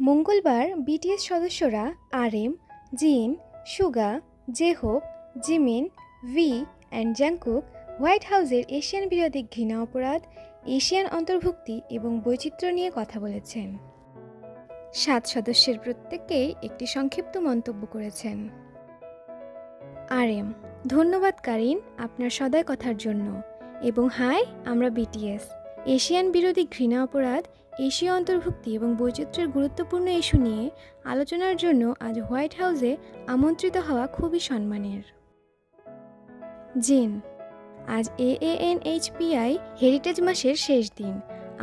মঙ্গলবার বিটিএস সদস্যরা RM, Jin, Suga, J-Hope, Jimin, V and Jungkook White হাউসের Asian বিরোধী ঘৃণা অপরাধ, এশিয়ান অন্তর্ভুক্তি এবং বৈচিত্র্য নিয়ে কথা বলেছেন। 7 সদস্যের প্রত্যেকেই একটি সংক্ষিপ্ত মন্তব্য করেছেন। আরএম: ধন্যবাদ কারিন, আপনার সদয় কথার জন্য। এবং হাই, আমরা বিটিএস। এশিয়ান বিরোধী ঘৃণা অপরাধ, এশীয় অন্তর্ভুক্তি এবং বৈচিত্র্যের গুরুত্বপূর্ণ ইস্যু নিয়ে আলোচনার জন্য আজ হোয়াইট হাউসে আমন্ত্রিত হওয়া খুবই সম্মানের। জিন: আজ AANHPI হেরিটেজ মাসের শেষ দিন।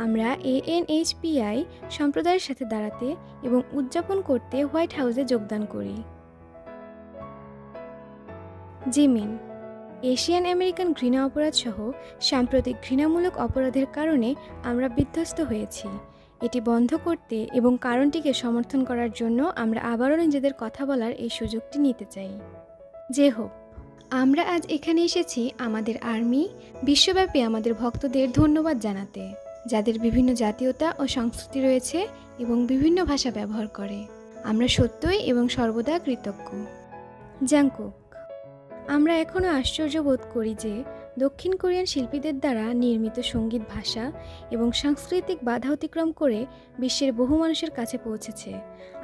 আমরা ANHPI সম্প্রদায়ের সাথে দাঁড়াতে এবং উদযাপন করতে হোয়াইট হাউসে যোগদান করি। জিমিন: এশিয়ান আমেরিকান ঘৃণা অপরাধ সহ সাম্প্রতিক ঘৃণামূলক অপরাধের কারণে আমরা বিধ্বস্ত হয়েছি। এটি বন্ধ করতে এবং কারণটিকে সমর্থন করার জন্য আমরা আবারও নিজেদের কথা বলার এই সুযোগটি নিতে চাই। জে-হোপ: আমরা আজ এখানে এসেছি আমাদের আর্মি, বিশ্বব্যাপী আমাদের ভক্তদের ধন্যবাদ জানাতে, যাদের বিভিন্ন জাতীয়তা ও সংস্কৃতি রয়েছে এবং বিভিন্ন ভাষা ব্যবহার করে। আমরা সত্যই এবং সর্বদা কৃতজ্ঞ। জাংকুক: আমরা এখনও আশ্চর্য বোধ করি যে দক্ষিণ কোরিয়ান শিল্পীদের দ্বারা নির্মিত সঙ্গীত ভাষা এবং সাংস্কৃতিক বাধা অতিক্রম করে বিশ্বের বহু মানুষের কাছে পৌঁছেছে।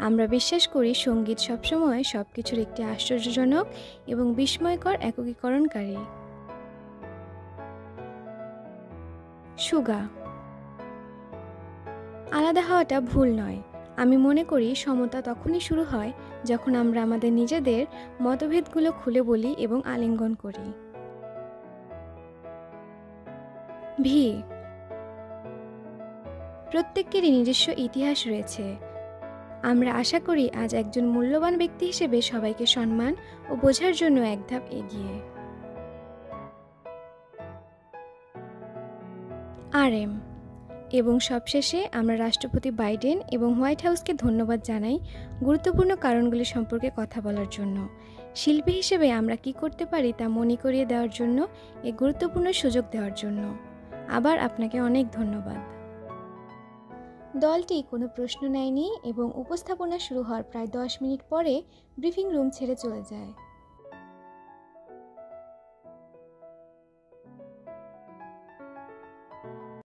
আমরা বিশ্বাস করি সঙ্গীত সবসময় সবকিছুর একটি আশ্চর্যজনক এবং বিস্ময়কর একীকরণকারী। সুগা: আলাদা হওয়াটা ভুল নয়। আমি মনে করি সমতা তখনই শুরু হয় যখন আমরা আমাদের নিজেদের মতভেদগুলো খুলে বলি এবং আলিঙ্গন করি। ভি: প্রত্যেকেরই নিজস্ব ইতিহাস রয়েছে। আমরা আশা করি আজ একজন মূল্যবান ব্যক্তি হিসেবে সবাইকে সম্মান ও বোঝার জন্য এক ধাপ এগিয়ে। আরএম: এবং সবশেষে আমরা রাষ্ট্রপতি বাইডেন এবং হোয়াইট হাউসকে ধন্যবাদ জানাই গুরুত্বপূর্ণ কারণগুলি সম্পর্কে কথা বলার জন্য। শিল্পী হিসেবে আমরা কি করতে পারি তা মনে করিয়ে দেওয়ার জন্য এই গুরুত্বপূর্ণ সুযোগ দেওয়ার জন্য। আবার আপনাকে অনেক ধন্যবাদ। দলটি কোনো প্রশ্ন নেয়নি এবং উপস্থাপনা শুরু হওয়ার প্রায় 10 মিনিট পরে ব্রিফিং রুম ছেড়ে চলে যায়।